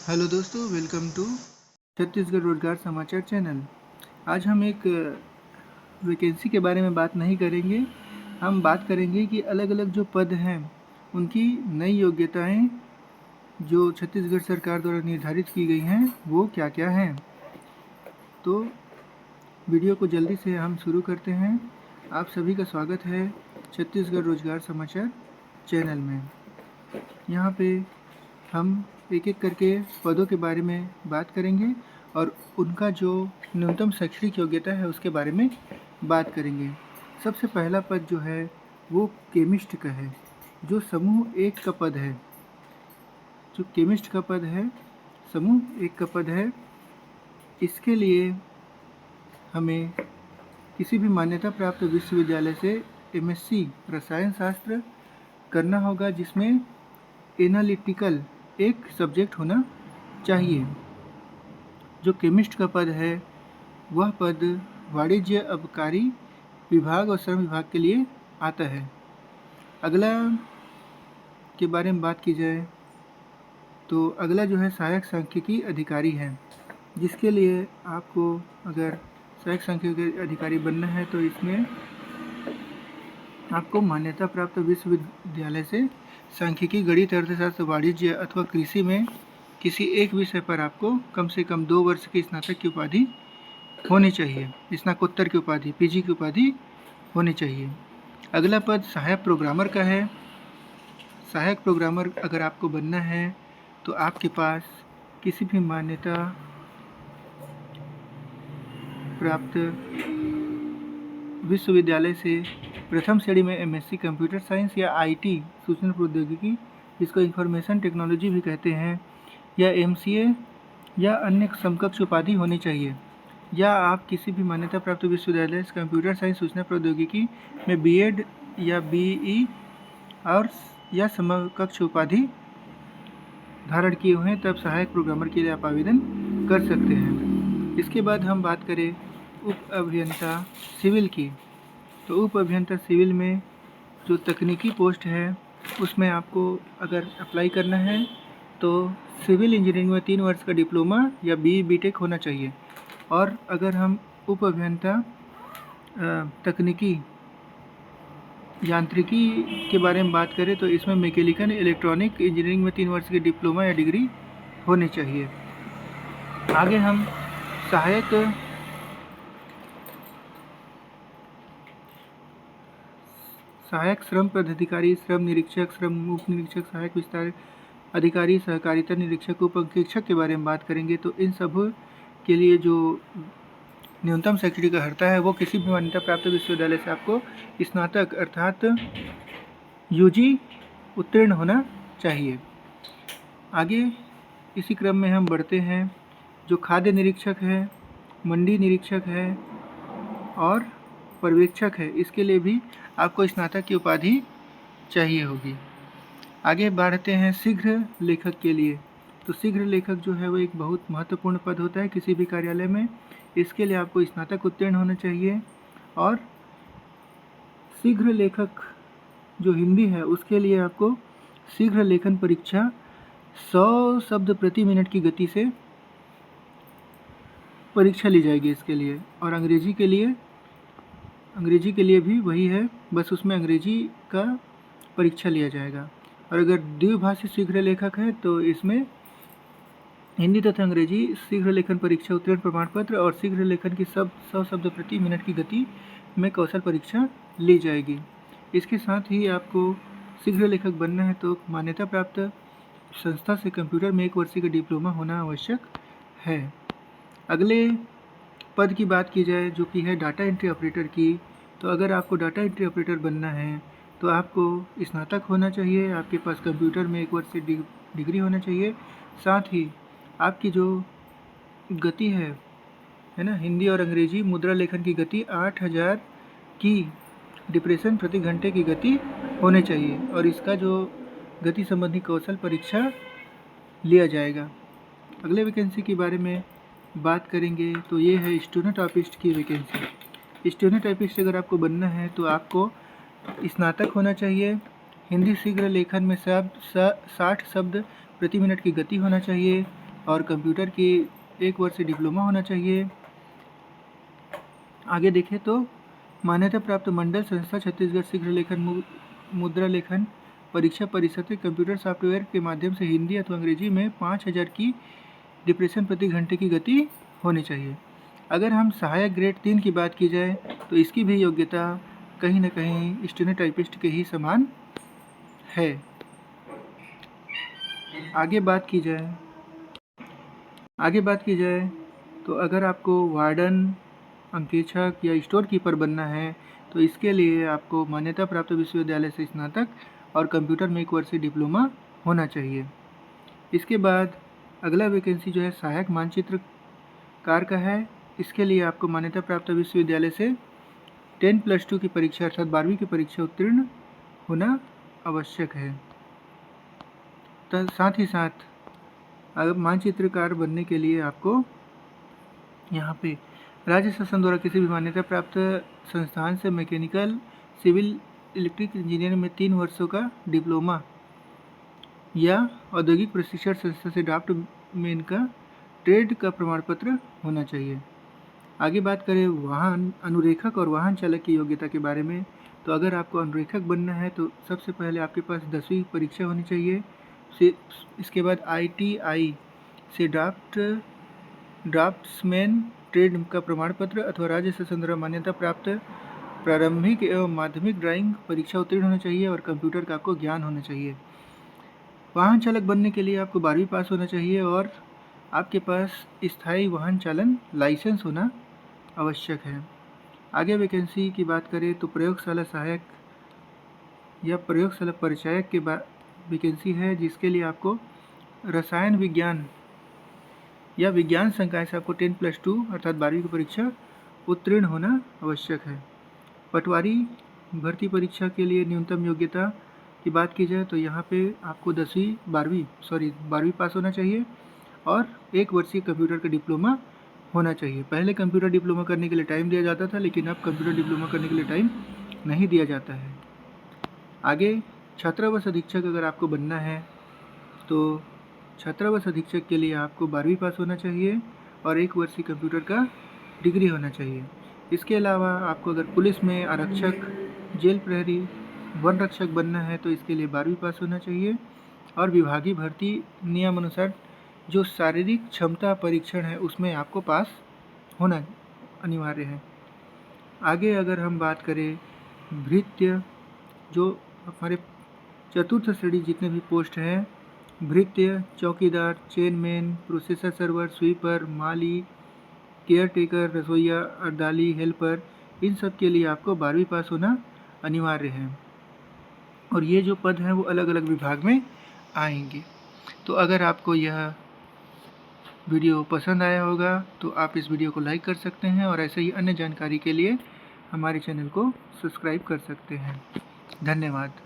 Hello दोस्तों, welcome to Chhattisgarh रोजगार समाचार चैनल। आज हम एक वैकेंसी के बारे में बात नहीं करेंगे। हम बात करेंगे कि अलग अलग जो पद हैं उनकी नई योग्यताएं जो छत्तीसगढ़ सरकार द्वारा निर्धारित की गई हैं वो क्या क्या हैं। तो वीडियो को जल्दी से हम शुरू करते हैं। आप सभी का स्वागत है छत्तीसगढ़ रोजगार समाचार चैनल में। यहाँ पे हम एक एक करके पदों के बारे में बात करेंगे और उनका जो न्यूनतम शैक्षणिक योग्यता है उसके बारे में बात करेंगे। सबसे पहला पद जो है वो केमिस्ट का है, जो समूह 1 का पद है। जो केमिस्ट का पद है, समूह 1 का पद है। इसके लिए हमें किसी भी मान्यता प्राप्त विश्वविद्यालय से MSc रसायन शास्त्र करना होगा, जिसमें एनालिटिकल एक सब्जेक्ट होना चाहिए। जो केमिस्ट का पद है वह पद वाणिज्य आबकारी विभाग और श्रम विभाग के लिए आता है। अगला के बारे में बात की जाए तो अगला जो है सहायक सांख्यिकी अधिकारी है, जिसके लिए आपको अगर सहायक सांख्यिकी अधिकारी बनना है तो इसमें आपको मान्यता प्राप्त विश्वविद्यालय से सांख्यिकी, गणित, अर्थशास्त्र, वाणिज्य अथवा कृषि में किसी एक विषय पर आपको कम से कम 2 वर्ष की स्नातक की उपाधि होनी चाहिए, स्नातकोत्तर की उपाधि, PG की उपाधि होनी चाहिए। अगला पद सहायक प्रोग्रामर का है। सहायक प्रोग्रामर अगर आपको बनना है तो आपके पास किसी भी मान्यता प्राप्त विश्वविद्यालय से प्रथम श्रेणी में MSc कंप्यूटर साइंस या IT सूचना प्रौद्योगिकी, जिसको इंफॉर्मेशन टेक्नोलॉजी भी कहते हैं, या MCA या अन्य समकक्ष उपाधि होनी चाहिए, या आप किसी भी मान्यता प्राप्त विश्वविद्यालय से कंप्यूटर साइंस सूचना प्रौद्योगिकी में BEd या BE और या समकक्ष उपाधि धारण किए हुए हैं, तब सहायक प्रोग्रामर के लिए आप आवेदन कर सकते हैं। इसके बाद हम बात करें उप अभियंता सिविल की, तो उप अभियंता सिविल में जो तकनीकी पोस्ट है उसमें आपको अगर अप्लाई करना है तो सिविल इंजीनियरिंग में 3 वर्ष का डिप्लोमा या BE BTech होना चाहिए। और अगर हम उप अभियंता तकनीकी यांत्रिकी के बारे में बात करें तो इसमें मैकेनिकल इलेक्ट्रॉनिक इंजीनियरिंग में 3 वर्ष की डिप्लोमा या डिग्री होनी चाहिए। आगे हम सहायक श्रम पदाधिकारी, श्रम निरीक्षक, श्रम उप निरीक्षक, सहायक विस्तार अधिकारी, सहकारिता निरीक्षक, उप अंकेक्षक के बारे में बात करेंगे। तो इन सब के लिए जो न्यूनतम शैक्षणिक अर्हता है वो किसी भी मान्यता प्राप्त विश्वविद्यालय से आपको स्नातक अर्थात UG उत्तीर्ण होना चाहिए। आगे इसी क्रम में हम बढ़ते हैं। जो खाद्य निरीक्षक है, मंडी निरीक्षक है और पर्यवेक्षक है, इसके लिए भी आपको स्नातक की उपाधि चाहिए होगी। आगे बढ़ते हैं शीघ्र लेखक के लिए। तो शीघ्र लेखक जो है वो एक बहुत महत्वपूर्ण पद होता है किसी भी कार्यालय में। इसके लिए आपको स्नातक उत्तीर्ण होना चाहिए और शीघ्र लेखक जो हिंदी है उसके लिए आपको शीघ्र लेखन परीक्षा 100 शब्द प्रति मिनट की गति से परीक्षा ली जाएगी इसके लिए। और अंग्रेजी के लिए भी वही है, बस उसमें अंग्रेजी का परीक्षा लिया जाएगा। और अगर द्विभाषी शीघ्र लेखक है तो इसमें हिंदी तथा अंग्रेजी शीघ्र लेखन परीक्षा उत्तीर्ण प्रमाण पत्र और शीघ्र लेखन की 100 शब्द प्रति मिनट की गति में कौशल परीक्षा ली जाएगी। इसके साथ ही आपको शीघ्र लेखक बनना है तो मान्यता प्राप्त संस्था से कंप्यूटर में 1 वर्ष का डिप्लोमा होना आवश्यक है। अगले पद की बात की जाए जो कि है डाटा एंट्री ऑपरेटर की, तो अगर आपको डाटा एंट्री ऑपरेटर बनना है तो आपको स्नातक होना चाहिए, आपके पास कंप्यूटर में 1 वर्ष से डिग्री होना चाहिए, साथ ही आपकी जो गति है ना, हिंदी और अंग्रेजी मुद्रा लेखन की गति 8000 की डिप्रेशन प्रति घंटे की गति होनी चाहिए और इसका जो गति संबंधी कौशल परीक्षा लिया जाएगा। अगले वैकेंसी के बारे में बात करेंगे तो ये है स्टूडेंट टाइपिस्ट की वैकेंसी। स्टूडेंट टाइपिस्ट अगर आपको बनना है तो आपको स्नातक होना चाहिए, हिंदी शीघ्र लेखन में 60 शब्द प्रति मिनट की गति होना चाहिए, और कंप्यूटर की 1 वर्षीय डिप्लोमा होना चाहिए। आगे देखें तो मान्यता प्राप्त मंडल संस्था छत्तीसगढ़ शीघ्र लेखन मुद्रा लेखन परीक्षा परिषद से कंप्यूटर सॉफ्टवेयर के माध्यम से हिंदी अथवा अंग्रेजी में 5000 की डिप्रेशन प्रति घंटे की गति होनी चाहिए। अगर हम सहायक ग्रेड 3 की बात की जाए तो इसकी भी योग्यता कहीं न कहीं स्टेनोटाइपिस्ट के ही समान है। आगे बात की जाए तो अगर आपको वार्डन, अंकेक्षक या स्टोर कीपर बनना है तो इसके लिए आपको मान्यता प्राप्त विश्वविद्यालय से स्नातक और कंप्यूटर में 1 वर्षीय डिप्लोमा होना चाहिए। इसके बाद अगला वैकेंसी जो है सहायक मानचित्रकार का है। इसके लिए आपको मान्यता प्राप्त विश्वविद्यालय से 10+2 की परीक्षा अर्थात 12वीं की परीक्षा उत्तीर्ण होना आवश्यक है। साथ ही साथ अगर मानचित्रकार बनने के लिए आपको यहाँ पे राज्य शासन द्वारा किसी भी मान्यता प्राप्त संस्थान से मैकेनिकल, सिविल, इलेक्ट्रिक इंजीनियरिंग में 3 वर्षों का डिप्लोमा या औद्योगिक प्रशिक्षण संस्था से ड्राफ्टमैन का ट्रेड का प्रमाण पत्र होना चाहिए। आगे बात करें वाहन अनुरेखक और वाहन चालक की योग्यता के बारे में, तो अगर आपको अनुरेखक बनना है तो सबसे पहले आपके पास 10वीं परीक्षा होनी चाहिए। इसके बाद ITI से ड्राफ्ट्समैन ट्रेड का प्रमाण पत्र अथवा राज्य शासन द्वारा मान्यता प्राप्त प्रारंभिक एवं माध्यमिक ड्राइंग परीक्षा उत्तीर्ण होना चाहिए और कंप्यूटर का आपको ज्ञान होना चाहिए। वाहन चालक बनने के लिए आपको 12वीं पास होना चाहिए और आपके पास स्थायी वाहन चालन लाइसेंस होना आवश्यक है। आगे वैकेंसी की बात करें तो प्रयोगशाला सहायक या प्रयोगशाला परिचायक के वैकेंसी है, जिसके लिए आपको रसायन विज्ञान या विज्ञान संकाय से आपको 10+2 अर्थात 12वीं की परीक्षा उत्तीर्ण होना आवश्यक है। पटवारी भर्ती परीक्षा के लिए न्यूनतम योग्यता की बात की जाए तो यहाँ पे आपको 12वीं पास होना चाहिए और 1 वर्षीय कंप्यूटर का डिप्लोमा होना चाहिए। पहले कंप्यूटर डिप्लोमा करने के लिए टाइम दिया जाता था, लेकिन अब कंप्यूटर डिप्लोमा करने के लिए टाइम नहीं दिया जाता है। आगे छात्रावास अधीक्षक अगर आपको बनना है तो छात्रावास अधीक्षक के लिए आपको 12वीं पास होना चाहिए और 1 वर्षीय कंप्यूटर का डिग्री होना चाहिए। इसके अलावा आपको अगर पुलिस में आरक्षक, जेल प्रहरी, वन रक्षक बनना है तो इसके लिए 12वीं पास होना चाहिए और विभागीय भर्ती नियमानुसार जो शारीरिक क्षमता परीक्षण है उसमें आपको पास होना अनिवार्य है। आगे अगर हम बात करें भृत्य, जो हमारे चतुर्थ श्रेणी जितने भी पोस्ट हैं, भृत्य, चौकीदार, चेनमैन, प्रोसेसर सर्वर, स्वीपर, माली, केयर टेकर, रसोइया, अर्दाली, हेल्पर, इन सब के लिए आपको 12वीं पास होना अनिवार्य है और ये जो पद हैं वो अलग अलग विभाग में आएंगे। तो अगर आपको यह वीडियो पसंद आया होगा तो आप इस वीडियो को लाइक कर सकते हैं और ऐसे ही अन्य जानकारी के लिए हमारे चैनल को सब्सक्राइब कर सकते हैं। धन्यवाद।